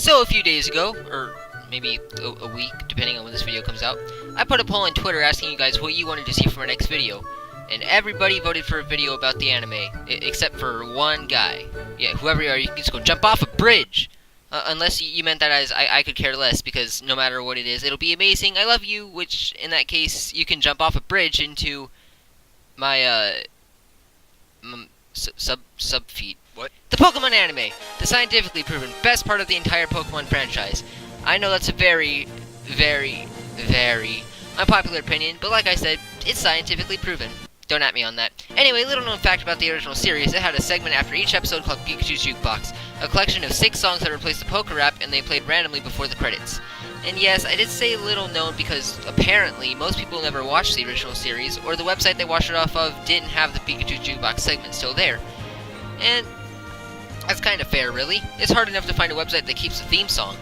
So a few days ago, or maybe a week, depending on when this video comes out, I put a poll on Twitter asking you guys what you wanted to see from our next video. And everybody voted for a video about the anime, except for one guy. Yeah, whoever you are, you can just go jump off a bridge! Unless you meant that as I could care less, because no matter what it is, it'll be amazing, I love you, which, in that case, you can jump off a bridge into my, sub-feet. What? The Pokemon anime! The scientifically proven best part of the entire Pokemon franchise. I know that's a very, very, very unpopular opinion, but like I said, it's scientifically proven. Don't at me on that. Anyway, little known fact about the original series, it had a segment after each episode called Pikachu's Jukebox, a collection of 6 songs that replaced the Poké Rap, and they played randomly before the credits. And yes, I did say little known because apparently most people never watched the original series, or the website they watched it off of didn't have the Pikachu's Jukebox segment still there. And that's kind of fair, really. It's hard enough to find a website that keeps the theme song.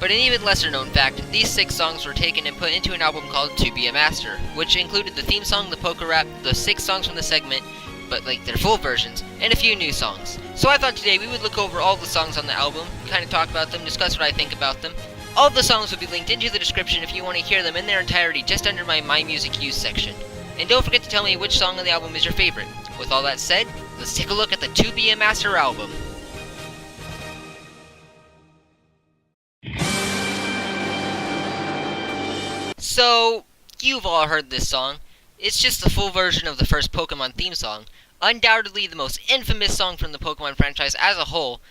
But an even lesser known fact, these 6 songs were taken and put into an album called 2.B.A Master, which included the theme song, the Poké Rap, the 6 songs from the segment, but like their full versions, and a few new songs. So I thought today we would look over all the songs on the album, kind of talk about them, discuss what I think about them. All of the songs will be linked into the description if you want to hear them in their entirety just under my My Music Used section. And don't forget to tell me which song on the album is your favorite. With all that said, let's take a look at the 2.B.A Master album. So, you've all heard this song. It's just the full version of the first Pokemon theme song. Undoubtedly the most infamous song from the Pokemon franchise as a whole.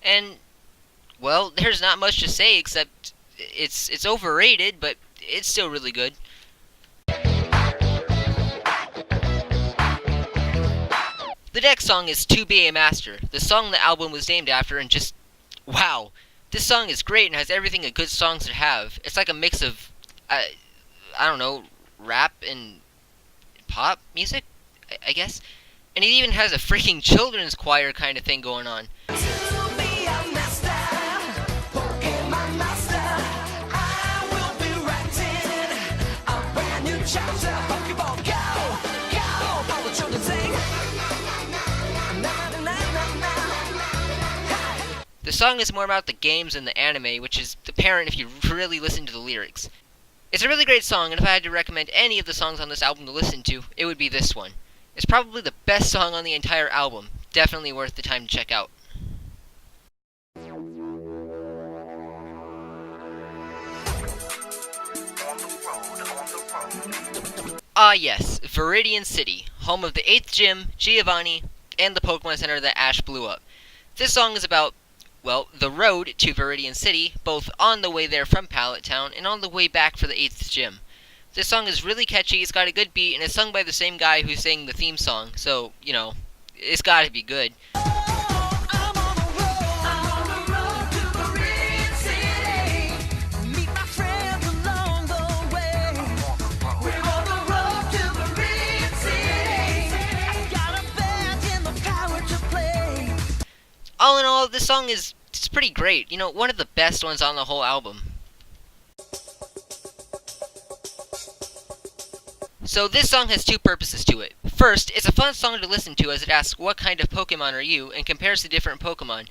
And, well, there's not much to say except it's overrated, but it's still really good. The next song is 2.B.A Master, the song the album was named after, and just, wow. This song is great and has everything a good song should have. It's like a mix of, I don't know, rap and pop music, I guess? And it even has a freaking children's choir kind of thing going on. The song is more about the games than the anime, which is apparent if you really listen to the lyrics. It's a really great song, and if I had to recommend any of the songs on this album to listen to, it would be this one. It's probably the best song on the entire album. Definitely worth the time to check out. Ah yes, Viridian City, home of the 8th Gym, Giovanni, and the Pokemon Center that Ash blew up. This song is about, well, the road to Viridian City, both on the way there from Pallet Town and on the way back for the 8th Gym. This song is really catchy, it's got a good beat, and it's sung by the same guy who sang the theme song, so, you know, it's gotta be good. All in all, this song is pretty great. You know, one of the best ones on the whole album. So this song has 2 purposes to it. First, it's a fun song to listen to as it asks what kind of Pokemon are you and compares to different Pokemon.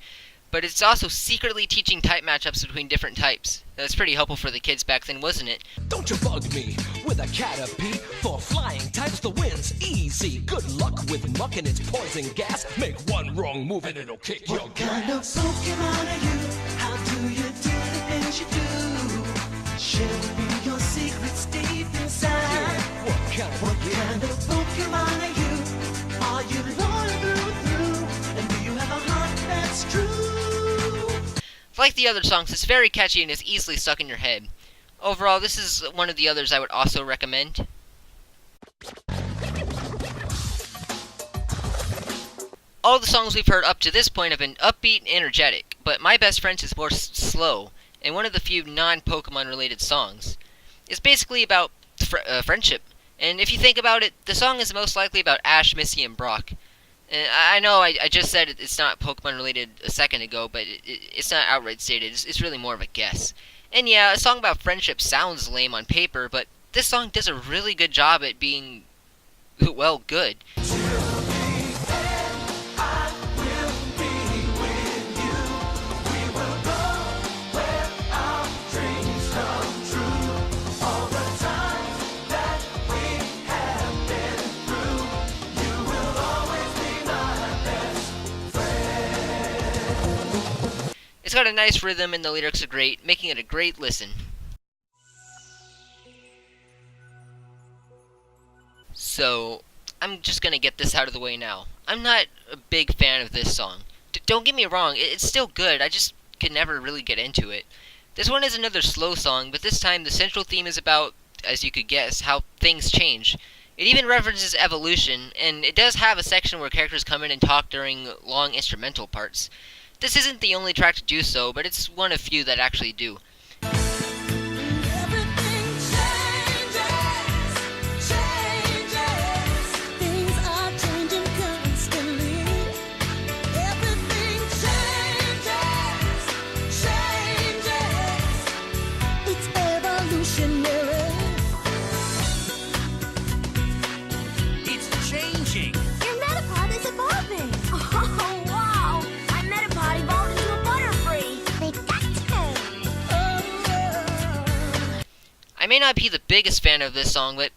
But it's also secretly teaching type matchups between different types. That's pretty helpful for the kids back then, wasn't it? Don't you bug me with a Caterpie. For flying types, the win's easy. Good luck with muck and its poison gas. Make one wrong move and it'll kick your What kind of Pokemon are you? How do you do the things you do? Share me your secrets deep inside. Yeah, what kind of Pokemon are you? Are you loyal through? And do you have a heart that's true? Like the other songs, it's very catchy and is easily stuck in your head. Overall, this is one of the others I would also recommend. All the songs we've heard up to this point have been upbeat and energetic, but My Best Friend is more slow, and one of the few non-Pokemon related songs. It's basically about friendship, and if you think about it, the song is most likely about Ash, Missy, and Brock. I know I just said it's not Pokemon related a second ago, but it's not outright stated. It's really more of a guess. And yeah, a song about friendship sounds lame on paper, but this song does a really good job at being, well, good. It's got a nice rhythm and the lyrics are great, making it a great listen. So, I'm just gonna get this out of the way now. I'm not a big fan of this song. Don't get me wrong, it's still good, I just could never really get into it. This one is another slow song, but this time the central theme is about, as you could guess, how things change. It even references evolution, and it does have a section where characters come in and talk during long instrumental parts. This isn't the only track to do so, but it's one of few that actually do. I may not be the biggest fan of this song, but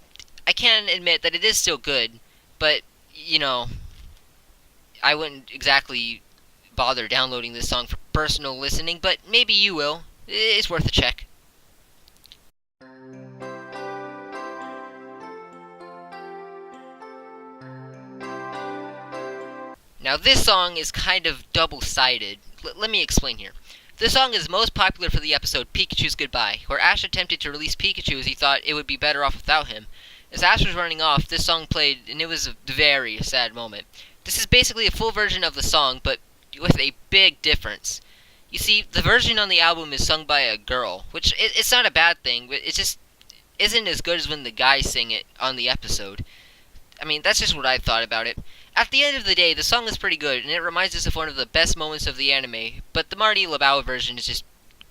I can admit that it is still good. But, you know, I wouldn't exactly bother downloading this song for personal listening, but maybe you will. It's worth a check. Now this song is kind of double-sided. Let me explain here. This song is most popular for the episode Pikachu's Goodbye, where Ash attempted to release Pikachu as he thought it would be better off without him. As Ash was running off, this song played, and it was a very sad moment. This is basically a full version of the song, but with a big difference. You see, the version on the album is sung by a girl, which it's not a bad thing, but it just isn't as good as when the guys sing it on the episode. I mean, that's just what I thought about it. At the end of the day, the song is pretty good, and it reminds us of one of the best moments of the anime, but the Marty LaBelle version is just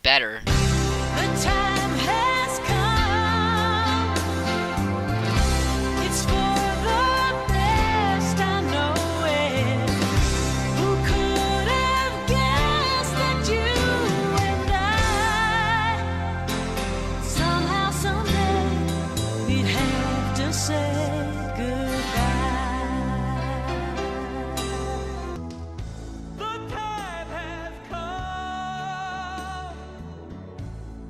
better. The time has come. It's for the best, I know it. Who could have guessed that you and I somehow, someday, we'd have to say goodbye. The time has come.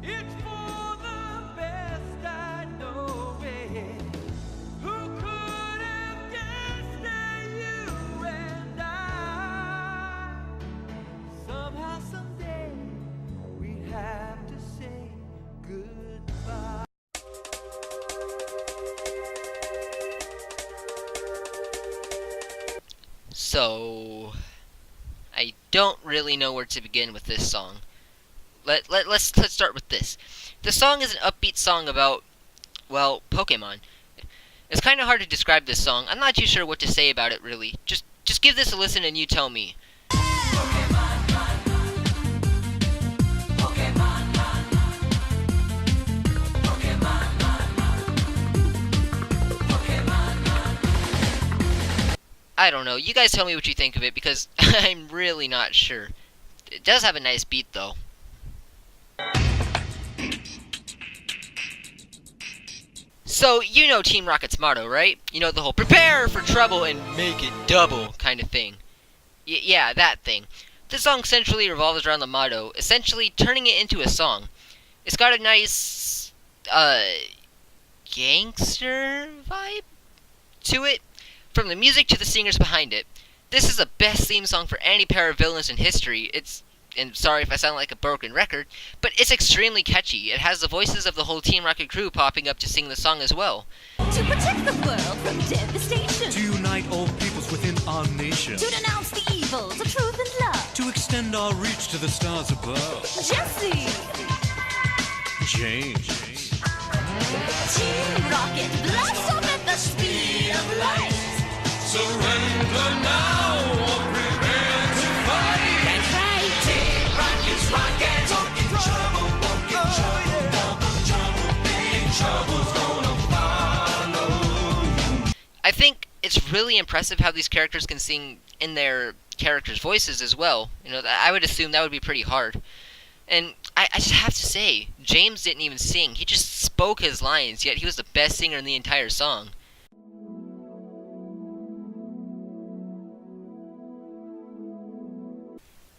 It's for the best, I know it. Who could have guessed that you and I somehow, someday, we'd have to say goodbye. So, I don't really know where to begin with this song. Let's start with this. The song is an upbeat song about, well, Pokémon. It's kind of hard to describe this song. I'm not too sure what to say about it, really. Just give this a listen and you tell me. I don't know. You guys tell me what you think of it, because I'm really not sure. It does have a nice beat, though. So, you know Team Rocket's motto, right? You know the whole prepare for trouble and make it double kind of thing. Yeah, that thing. This song centrally revolves around the motto, essentially turning it into a song. It's got a nice, gangster vibe to it. From the music to the singers behind it. This is the best theme song for any pair of villains in history. And sorry if I sound like a broken record, but it's extremely catchy. It has the voices of the whole Team Rocket crew popping up to sing the song as well. To protect the world from devastation. To unite all peoples within our nation. To denounce the evils of truth and love. To extend our reach to the stars above. Jesse! Jane. Team Rocket, blossom at the speed of light. Surrender now or prepare to fight. That's right. Team Rocket's rocket, talking trouble, walking trouble. really impressive how these characters can sing in their characters' voices as well. You know, I would assume that would be pretty hard. And I just have to say, James didn't even sing. He just spoke his lines, yet he was the best singer in the entire song.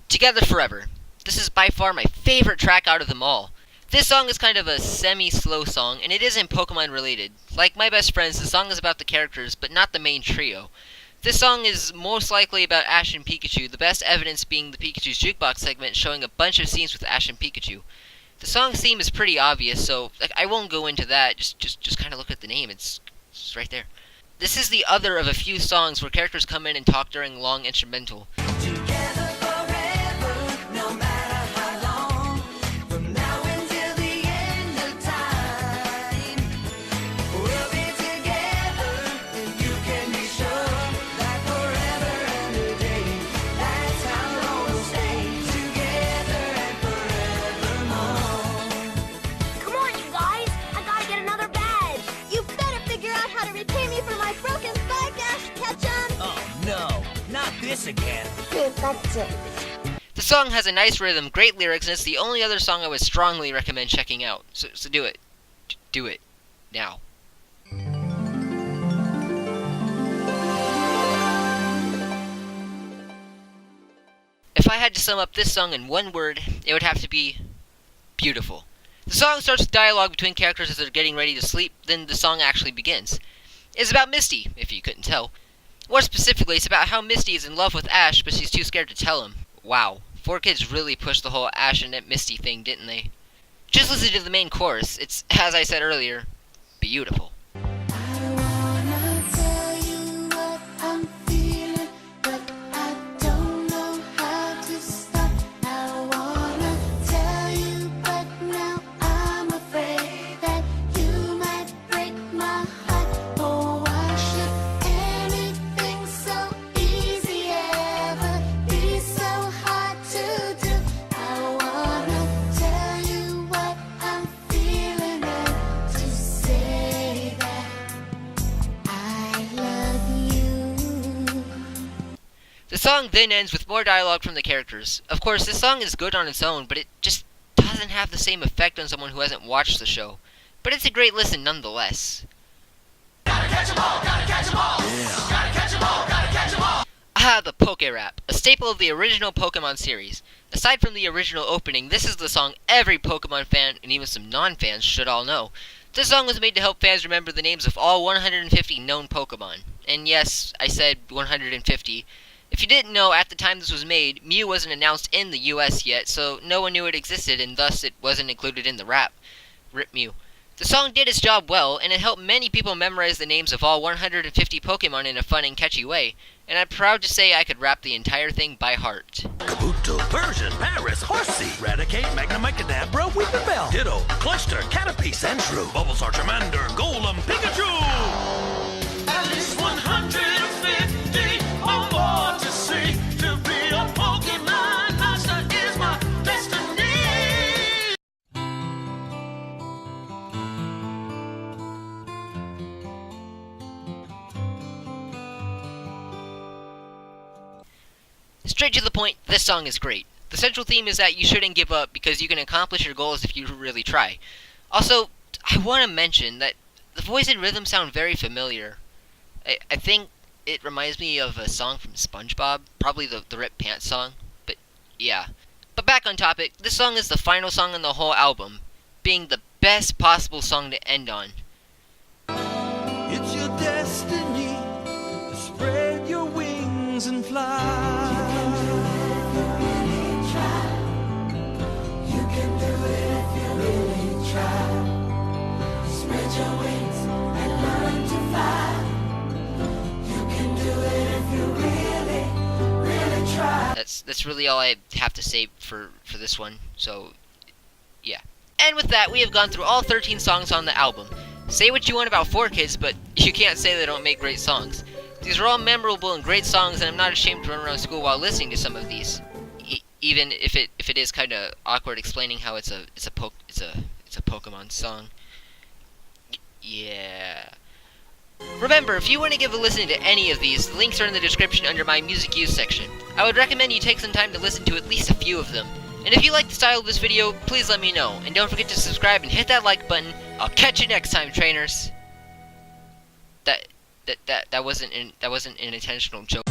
Together Forever. This is by far my favorite track out of them all. This song is kind of a semi-slow song, and it isn't Pokemon related. Like My Best Friends, the song is about the characters, but not the main trio. This song is most likely about Ash and Pikachu, the best evidence being the Pikachu's Jukebox segment showing a bunch of scenes with Ash and Pikachu. The song's theme is pretty obvious, so I won't go into that, just kind of look at the name, it's right there. This is the other of a few songs where characters come in and talk during long instrumental. Together forever, no matter how long, from now until the end of time, we'll be together, and you can be sure that forever and a day, that's how long we'll stay together and forevermore. Come on, you guys. I gotta get another badge. You better figure out how to repay me for my broken spike, Ash Ketchum. Oh no, not this again. Good, that's it. The song has a nice rhythm, great lyrics, and it's the only other song I would strongly recommend checking out. So do it. Do it. Now. If I had to sum up this song in one word, it would have to be beautiful. The song starts with dialogue between characters as they're getting ready to sleep, then the song actually begins. It's about Misty, if you couldn't tell. More specifically, it's about how Misty is in love with Ash, but she's too scared to tell him. Wow, 4Kids really pushed the whole Ash and Misty thing, didn't they? Just listen to the main chorus. It's, as I said earlier, beautiful. I wanna tell you what I'm feeling, but I don't know how to start. I wanna tell you, but now I'm afraid that you might break my heart. Oh, why should anything so easy ever be so hard to do? I wanna tell you what I'm feeling and to say that I love you. The song then ends with more dialogue from the characters. Of course, this song is good on its own, but it just doesn't have the same effect on someone who hasn't watched the show. But it's a great listen nonetheless. Ah, the Poke Rap, a staple of the original Pokemon series. Aside from the original opening, this is the song every Pokemon fan, and even some non-fans, should all know. This song was made to help fans remember the names of all 150 known Pokemon. And yes, I said 150. If you didn't know, at the time this was made, Mew wasn't announced in the US yet, so no one knew it existed, and thus it wasn't included in the rap. Rip Mew. The song did its job well, and it helped many people memorize the names of all 150 Pokemon in a fun and catchy way, and I'm proud to say I could rap the entire thing by heart. Kabuto, Persian, Paris, Horsey, Raticate, Magnamicadabra, Weepinbell, Ditto, Cluster, Caterpie, Sandshrew, Bulbasaur, Charmander, Golem, Pikachu! At least 150 or more to see. To be a Pokemon master is my destiny. Straight to the point, this song is great. The central theme is that you shouldn't give up because you can accomplish your goals if you really try. Also, I want to mention that the voice and rhythm sound very familiar. I think it reminds me of a song from SpongeBob, probably the Rip Pants song, but yeah. But back on topic, this song is the final song on the whole album, being the best possible song to end on. It's your destiny to spread your wings and fly. You can do it if you really try. Spread your wings and learn to fly. You can do it if you really, really try. That's really all I have to say for this one, so yeah. And with that, we have gone through all 13 songs on the album. Say what you want about 4Kids, but you can't say they don't make great songs. These are all memorable and great songs, and I'm not ashamed to run around school while listening to some of these. Even if it is kind of awkward explaining how it's a Pokemon song. Yeah. Remember, if you want to give a listen to any of these, the links are in the description under my music use section. I would recommend you take some time to listen to at least a few of them. And if you like the style of this video, please let me know. And don't forget to subscribe and hit that like button. I'll catch you next time, trainers. That wasn't an intentional joke.